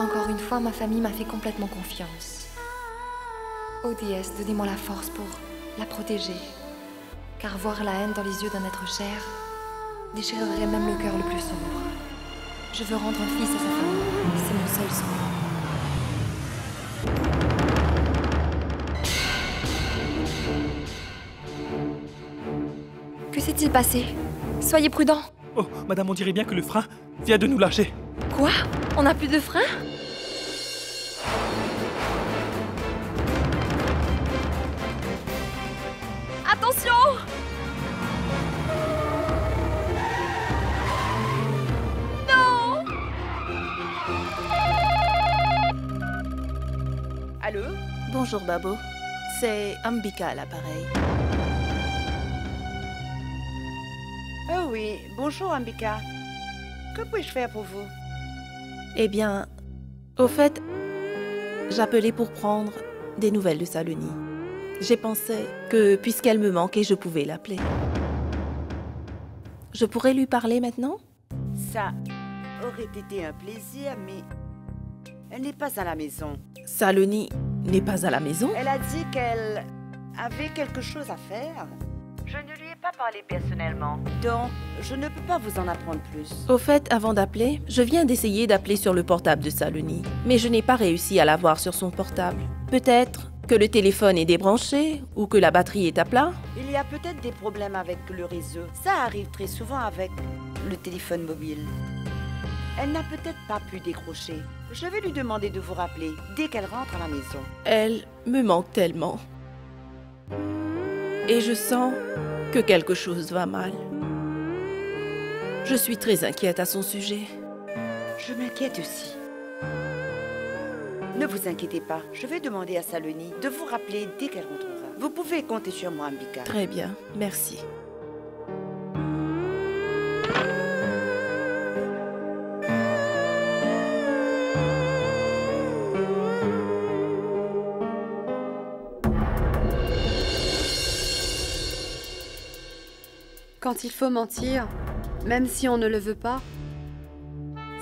Encore une fois, ma famille m'a fait complètement confiance. Ô déesse, donnez-moi la force pour la protéger. Car voir la haine dans les yeux d'un être cher déchirerait même le cœur le plus sombre. Je veux rendre un fils à sa famille. C'est mon seul souhait. Que s'est-il passé? Soyez prudent. Oh, madame, on dirait bien que le frein vient de nous lâcher. Quoi? On n'a plus de frein? Attention! Non! Allô? Bonjour Babo, c'est Ambika à l'appareil. Oh oui, bonjour Ambika. Que puis-je faire pour vous? Eh bien, au fait, j'appelais pour prendre des nouvelles de Saloni. J'ai pensé que, puisqu'elle me manquait, je pouvais l'appeler. Je pourrais lui parler maintenant? Ça aurait été un plaisir, mais elle n'est pas à la maison. Saloni n'est pas à la maison? Elle a dit qu'elle avait quelque chose à faire. Je ne lui ai pas parlé personnellement, donc je ne peux pas vous en apprendre plus. Au fait, avant d'appeler, je viens d'essayer d'appeler sur le portable de Saloni, mais je n'ai pas réussi à l'avoir sur son portable. Peut-être que le téléphone est débranché ou que la batterie est à plat? Il y a peut-être des problèmes avec le réseau. Ça arrive très souvent avec le téléphone mobile. Elle n'a peut-être pas pu décrocher. Je vais lui demander de vous rappeler dès qu'elle rentre à la maison. Elle me manque tellement. Et je sens que quelque chose va mal. Je suis très inquiète à son sujet. Je m'inquiète aussi. Ne vous inquiétez pas, je vais demander à Saloni de vous rappeler dès qu'elle rentrera. Vous pouvez compter sur moi, Ambika. Très bien, merci. Quand il faut mentir, même si on ne le veut pas,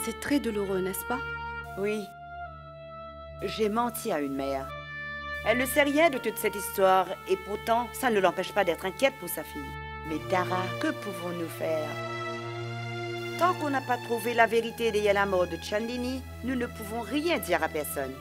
c'est très douloureux, n'est-ce pas? Oui. J'ai menti à une mère. Elle ne sait rien de toute cette histoire et pourtant, ça ne l'empêche pas d'être inquiète pour sa fille. Mais Tara, que pouvons-nous faire? Tant qu'on n'a pas trouvé la vérité derrière la mort de Chandini, nous ne pouvons rien dire à personne.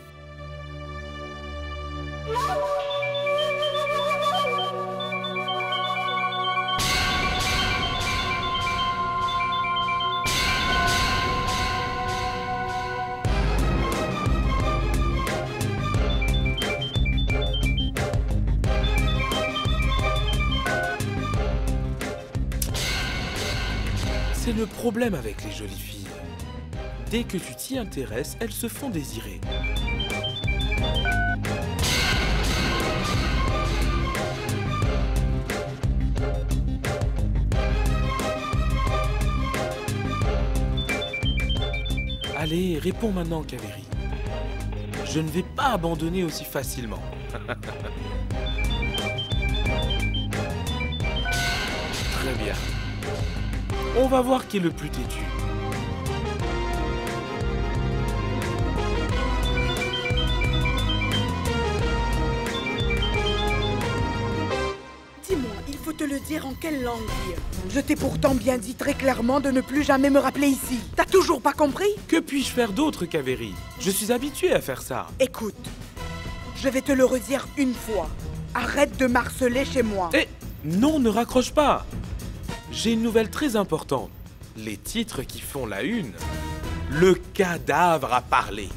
C'est le problème avec les jolies filles. Dès que tu t'y intéresses, elles se font désirer. Allez, réponds maintenant, Kaveri. Je ne vais pas abandonner aussi facilement. Très bien. On va voir qui est le plus têtu. Dis-moi, il faut te le dire en quelle langue dire. Je t'ai pourtant bien dit très clairement de ne plus jamais me rappeler ici. T'as toujours pas compris? Que puis-je faire d'autre, Kaveri? Je suis habitué à faire ça. Écoute, je vais te le redire une fois. Arrête de m'harceler chez moi. Eh, non, ne raccroche pas. J'ai une nouvelle très importante. Les titres qui font la une. Le cadavre a parlé.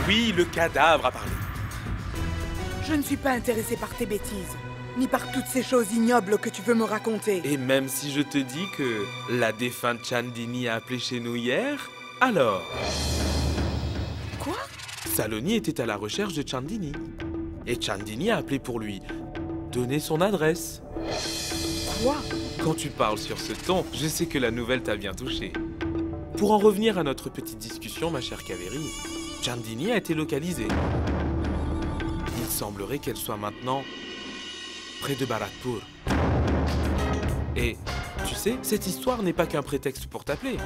Oui, le cadavre a parlé. Je ne suis pas intéressée par tes bêtises, ni par toutes ces choses ignobles que tu veux me raconter. Et même si je te dis que la défunte Chandini a appelé chez nous hier, alors... Quoi? Saloni était à la recherche de Chandini. Et Chandini a appelé pour lui donner son adresse. Quoi? Quand tu parles sur ce ton, je sais que la nouvelle t'a bien touché. Pour en revenir à notre petite discussion, ma chère Kaveri, Chandini a été localisée. Il semblerait qu'elle soit maintenant près de Bharatpur. Et Tu sais, cette histoire n'est pas qu'un prétexte pour t'appeler.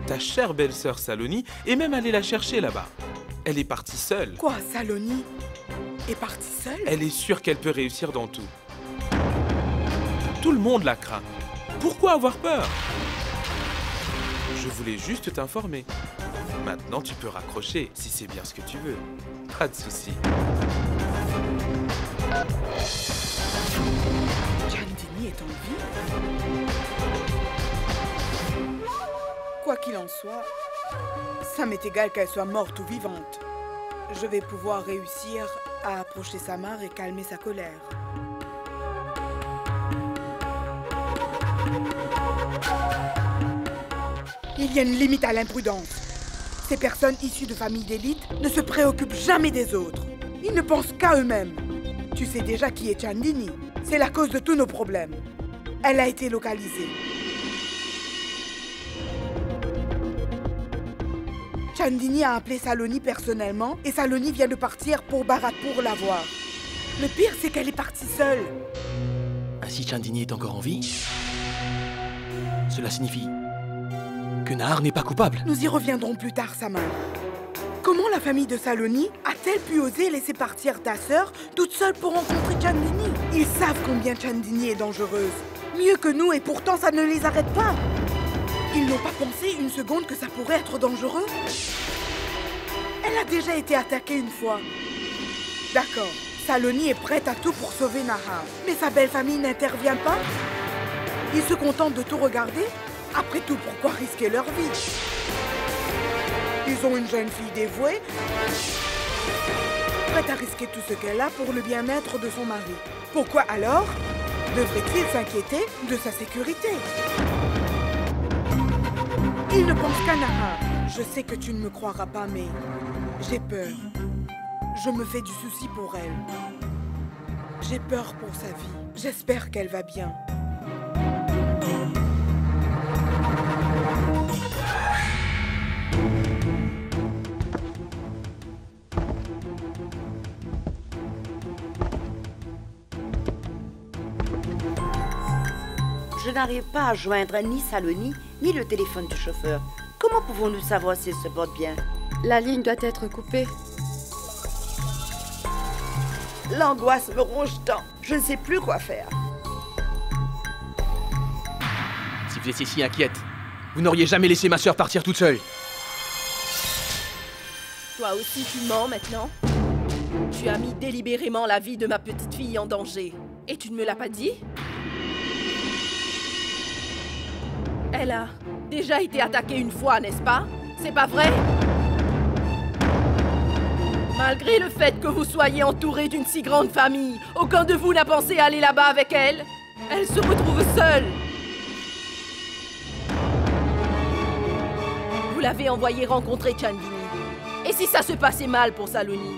Ta chère belle-sœur Saloni est même allée la chercher là-bas. Elle est partie seule. Quoi, Saloni est partie seule? Elle est sûre qu'elle peut réussir dans tout. Tout le monde la craint. Pourquoi avoir peur? Je voulais juste t'informer. Maintenant, tu peux raccrocher, si c'est bien ce que tu veux. Pas de souci. Chandini est en vie? Quoi qu'il en soit, ça m'est égal qu'elle soit morte ou vivante. Je vais pouvoir réussir à approcher sa mère et calmer sa colère. Il y a une limite à l'imprudence. Ces personnes issues de familles d'élite ne se préoccupent jamais des autres. Ils ne pensent qu'à eux-mêmes. Tu sais déjà qui est Chandini. C'est la cause de tous nos problèmes. Elle a été localisée. Chandini a appelé Saloni personnellement et Saloni vient de partir pour Bharatpur la voir. Le pire, c'est qu'elle est partie seule. Ainsi Chandini est encore en vie? Cela signifie que Nahar n'est pas coupable. Nous y reviendrons plus tard, Samar. Comment la famille de Saloni a-t-elle pu oser laisser partir ta sœur toute seule pour rencontrer Chandini? Ils savent combien Chandini est dangereuse. Mieux que nous et pourtant ça ne les arrête pas. Ils n'ont pas pensé une seconde que ça pourrait être dangereux? Elle a déjà été attaquée une fois. D'accord, Saloni est prête à tout pour sauver Nahar. Mais sa belle famille n'intervient pas? Ils se contentent de tout regarder? Après tout, pourquoi risquer leur vie? Ils ont une jeune fille dévouée, prête à risquer tout ce qu'elle a pour le bien-être de son mari. Pourquoi alors devrait-il s'inquiéter de sa sécurité? Il ne pense qu'à Nahar. Je sais que tu ne me croiras pas, mais j'ai peur. Je me fais du souci pour elle. J'ai peur pour sa vie. J'espère qu'elle va bien. Je n'arrive pas à joindre ni Saloni, ni le téléphone du chauffeur. Comment pouvons-nous savoir s'il se porte bien? La ligne doit être coupée. L'angoisse me ronge tant. Je ne sais plus quoi faire. Si vous étiez si inquiète, vous n'auriez jamais laissé ma sœur partir toute seule. Toi aussi, tu mens maintenant? Tu as mis délibérément la vie de ma petite fille en danger. Et tu ne me l'as pas dit? Elle a déjà été attaquée une fois, n'est-ce pas? C'est pas vrai? Malgré le fait que vous soyez entouré d'une si grande famille, aucun de vous n'a pensé aller là-bas avec elle. Elle se retrouve seule. Vous l'avez envoyée rencontrer Chandini. Et si ça se passait mal pour Saloni?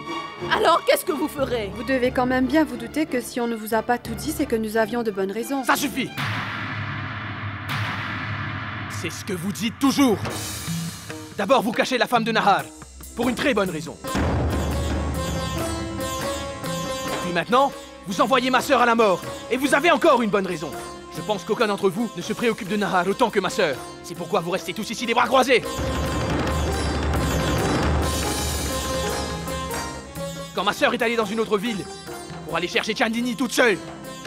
Alors qu'est-ce que vous ferez? Vous devez quand même bien vous douter que si on ne vous a pas tout dit, c'est que nous avions de bonnes raisons. Ça suffit! C'est ce que vous dites toujours. D'abord, vous cachez la femme de Nahar, pour une très bonne raison. Et puis maintenant, vous envoyez ma sœur à la mort, et vous avez encore une bonne raison. Je pense qu'aucun d'entre vous ne se préoccupe de Nahar autant que ma sœur. C'est pourquoi vous restez tous ici les bras croisés. Quand ma sœur est allée dans une autre ville, pour aller chercher Chandini toute seule,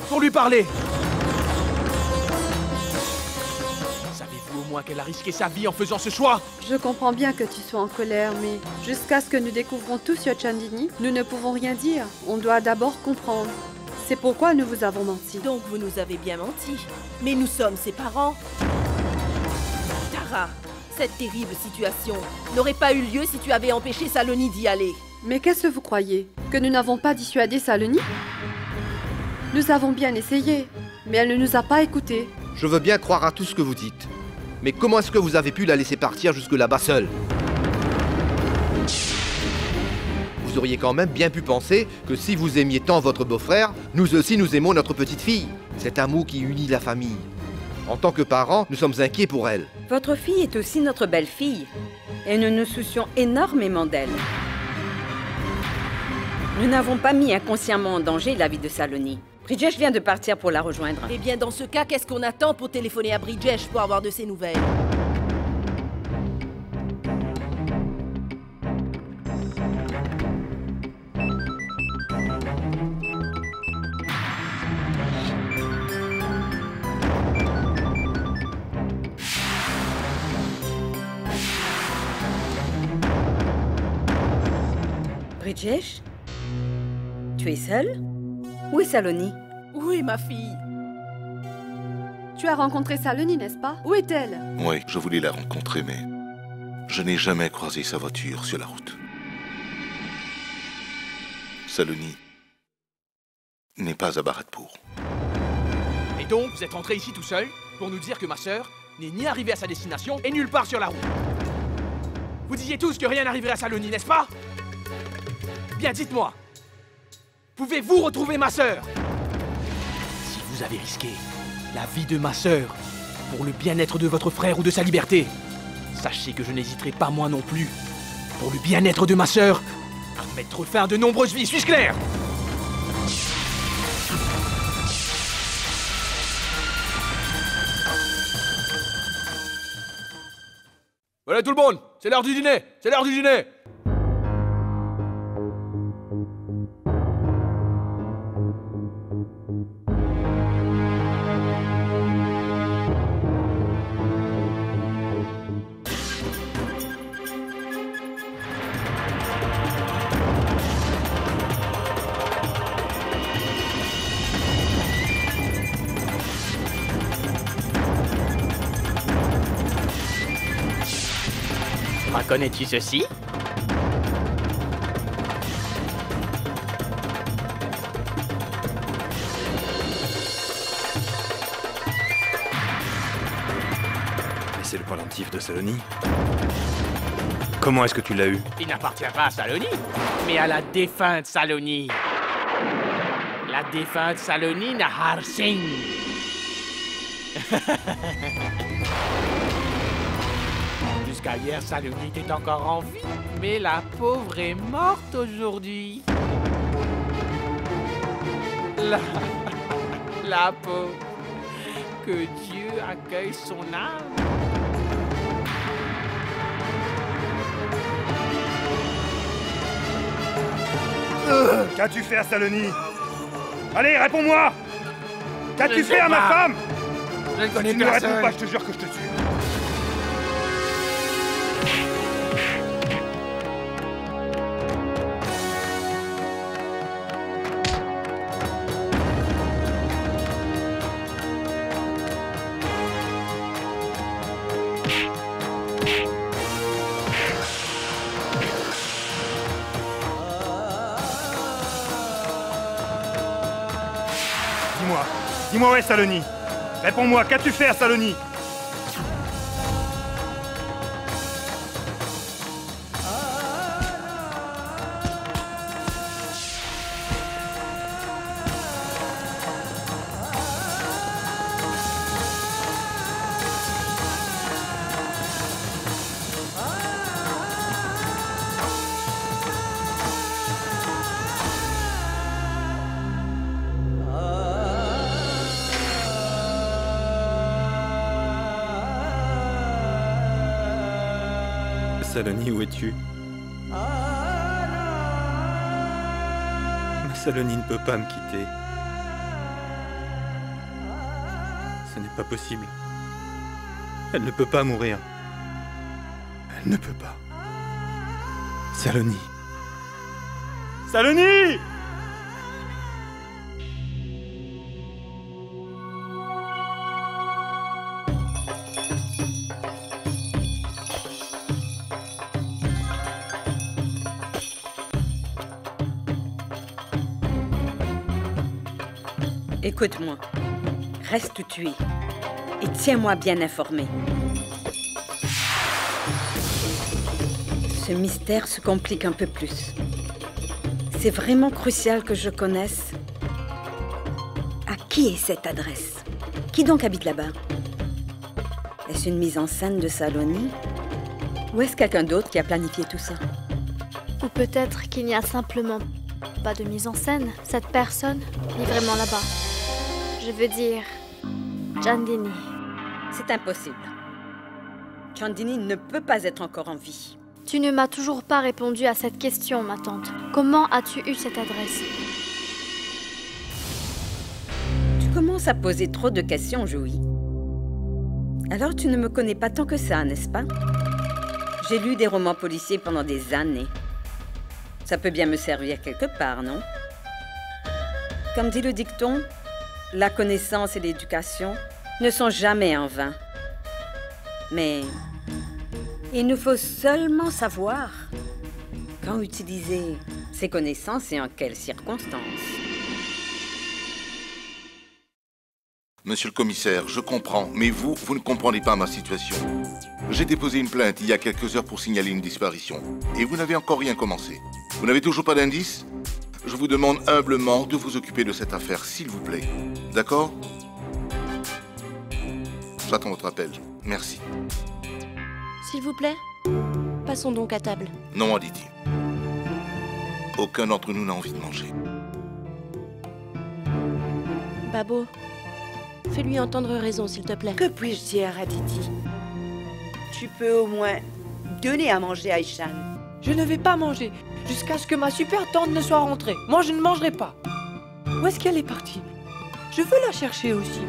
pour lui parler, qu'elle a risqué sa vie en faisant ce choix. Je comprends bien que tu sois en colère, mais jusqu'à ce que nous découvrons tout sur Chandini, nous ne pouvons rien dire. On doit d'abord comprendre. C'est pourquoi nous vous avons menti. Donc vous nous avez bien menti. Mais nous sommes ses parents. Tara, cette terrible situation n'aurait pas eu lieu si tu avais empêché Saloni d'y aller. Mais qu'est-ce que vous croyez? Que nous n'avons pas dissuadé Saloni? Nous avons bien essayé, mais elle ne nous a pas écoutés. Je veux bien croire à tout ce que vous dites. Mais comment est-ce que vous avez pu la laisser partir jusque là-bas seule? Vous auriez quand même bien pu penser que si vous aimiez tant votre beau-frère, nous aussi nous aimons notre petite fille. Cet amour qui unit la famille. En tant que parents, nous sommes inquiets pour elle. Votre fille est aussi notre belle-fille. Et nous nous soucions énormément d'elle. Nous n'avons pas mis inconsciemment en danger la vie de Saloni. Bridgesh vient de partir pour la rejoindre. Eh bien, dans ce cas, qu'est-ce qu'on attend pour téléphoner à Bridgesh pour avoir de ses nouvelles? Bridgesh? Tu es seule? Où est Saloni? Où est ma fille? Tu as rencontré Saloni, n'est-ce pas? Où est-elle? Oui, je voulais la rencontrer, mais je n'ai jamais croisé sa voiture sur la route. Saloni n'est pas à Bharatpur. Et donc, vous êtes rentré ici tout seul pour nous dire que ma sœur n'est ni arrivée à sa destination et nulle part sur la route. Vous disiez tous que rien n'arriverait à Saloni, n'est-ce pas? Bien, dites-moi. Pouvez-vous retrouver ma sœur? Si vous avez risqué la vie de ma sœur pour le bien-être de votre frère ou de sa liberté, sachez que je n'hésiterai pas moi non plus, pour le bien-être de ma sœur, à mettre fin à de nombreuses vies. Suis-je clair? Voilà tout le monde, c'est l'heure du dîner, c'est l'heure du dîner. Reconnais-tu ceci? C'est le pendentif de Saloni. Comment est-ce que tu l'as eu? Il n'appartient pas à Saloni, mais à la défunte Saloni. La défunte Saloni Nahar Singh. Jusqu'à hier, Saloni était encore en vie, mais la pauvre est morte aujourd'hui. La pauvre. Que Dieu accueille son âme. Qu'as-tu fait à Saloni? Allez, réponds-moi! Qu'as-tu fait à ma femme? Je ne connais Si tu ne personne. réponds pas, je te jure que je te tue. Dis-moi où est Saloni? Réponds-moi, qu'as-tu fait à Saloni? Saloni, où es-tu? Mais Saloni ne peut pas me quitter. Ce n'est pas possible. Elle ne peut pas mourir. Elle ne peut pas. Saloni. Saloni! Écoute-moi. Reste où tu es. Et tiens-moi bien informé. Ce mystère se complique un peu plus. C'est vraiment crucial que je connaisse à qui est cette adresse. Qui donc habite là-bas? Est-ce une mise en scène de Saloni? Ou est-ce quelqu'un d'autre qui a planifié tout ça? Ou peut-être qu'il n'y a simplement Pas de mise en scène. Cette personne est vraiment là-bas. Je veux dire, Chandini. C'est impossible. Chandini ne peut pas être encore en vie. Tu ne m'as toujours pas répondu à cette question, ma tante. Comment as-tu eu cette adresse? Tu commences à poser trop de questions, Joey. Alors tu ne me connais pas tant que ça, n'est-ce pas? J'ai lu des romans policiers pendant des années. Ça peut bien me servir quelque part, non? Comme dit le dicton, la connaissance et l'éducation ne sont jamais en vain. Mais il nous faut seulement savoir quand utiliser ces connaissances et en quelles circonstances. Monsieur le commissaire, je comprends, mais vous ne comprenez pas ma situation. J'ai déposé une plainte il y a quelques heures pour signaler une disparition. Et vous n'avez encore rien commencé. Vous n'avez toujours pas d'indice? Je vous demande humblement de vous occuper de cette affaire, s'il vous plaît. D'accord? J'attends votre appel. Merci. S'il vous plaît, passons donc à table. Non, Aditi. Aucun d'entre nous n'a envie de manger. Babo, fais-lui entendre raison, s'il te plaît. Que puis-je dire, Aditi? Tu peux au moins donner à manger à Ishan. Je ne vais pas manger jusqu'à ce que ma super tante ne soit rentrée. Moi, je ne mangerai pas. Où est-ce qu'elle est partie? Je veux la chercher aussi.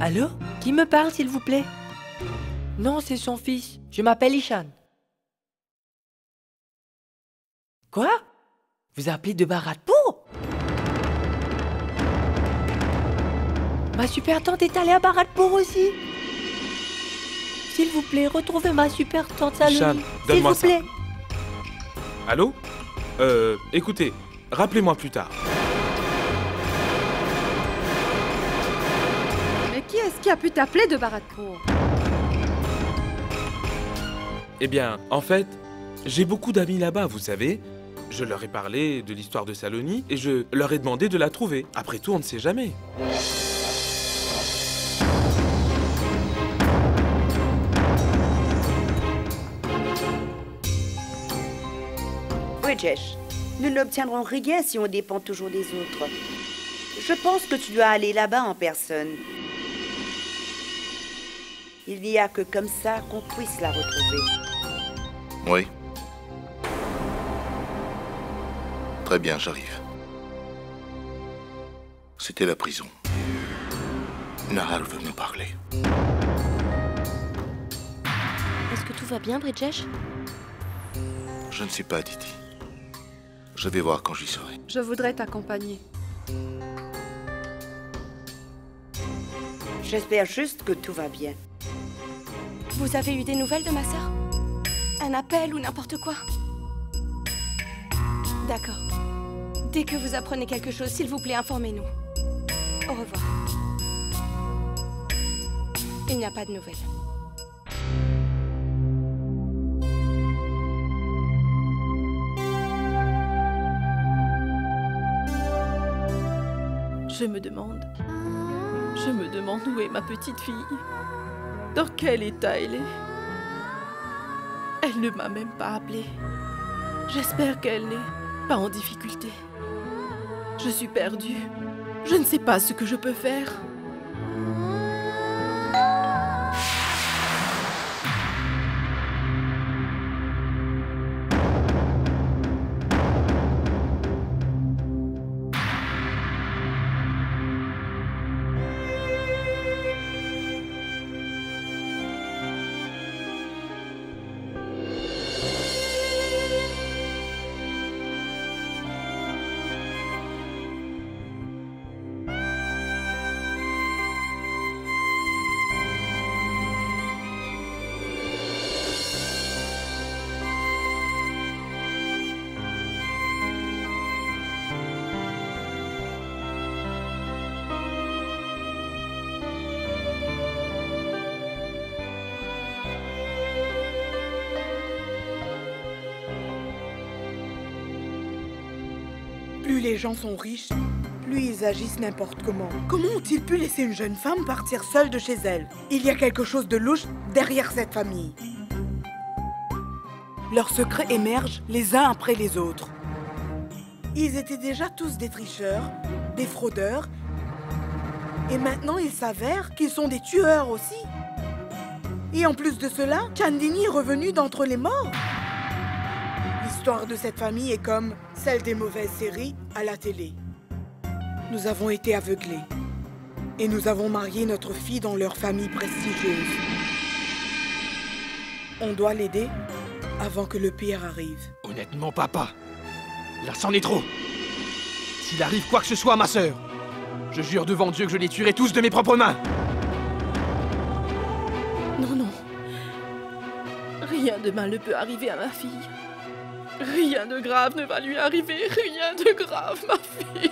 Allô? Qui me parle, s'il vous plaît? Non, c'est son fils. Je m'appelle Ishan. Quoi? Vous appelez de Bharatpur? Ma super tante est allée à Bharatpur aussi. S'il vous plaît, retrouvez ma super tante Saloni. Ishan, s'il donne-moi vous ça. plaît. Allô? Écoutez, rappelez-moi plus tard. Mais qui est-ce qui a pu t'appeler de Bharatpur? Eh bien, en fait, j'ai beaucoup d'amis là-bas, vous savez. Je leur ai parlé de l'histoire de Saloni et je leur ai demandé de la trouver. Après tout, on ne sait jamais. Bridgesh, nous n'obtiendrons rien si on dépend toujours des autres. Je pense que tu dois aller là-bas en personne. Il n'y a que comme ça qu'on puisse la retrouver. Oui. Très bien, j'arrive. C'était la prison. Nahar veut me parler. Est-ce que tout va bien, Bridgesh? Je ne sais pas, Aditi. Je vais voir quand j'y serai. Je voudrais t'accompagner. J'espère juste que tout va bien. Vous avez eu des nouvelles de ma sœur? Un appel ou n'importe quoi? D'accord. Dès que vous apprenez quelque chose, s'il vous plaît, informez-nous. Au revoir. Il n'y a pas de nouvelles. Je me demande où est ma petite fille. Dans quel état elle est? Elle ne m'a même pas appelée. J'espère qu'elle n'est pas en difficulté. Je suis perdue. Je ne sais pas ce que je peux faire. Plus les gens sont riches, plus ils agissent n'importe comment. Comment ont-ils pu laisser une jeune femme partir seule de chez elle? Il y a quelque chose de louche derrière cette famille. Leurs secrets émergent les uns après les autres. Ils étaient déjà tous des tricheurs, des fraudeurs, et maintenant il s'avère qu'ils sont des tueurs aussi. Et en plus de cela, Chandini est revenu d'entre les morts. L'histoire de cette famille est comme celle des mauvaises séries à la télé. Nous avons été aveuglés. Et nous avons marié notre fille dans leur famille prestigieuse. On doit l'aider avant que le pire arrive. Honnêtement, papa, là c'en est trop. S'il arrive quoi que ce soit à ma sœur, je jure devant Dieu que je les tuerai tous de mes propres mains. Non, non. Rien de mal ne peut arriver à ma fille. Rien de grave ne va lui arriver. Rien de grave, ma fille.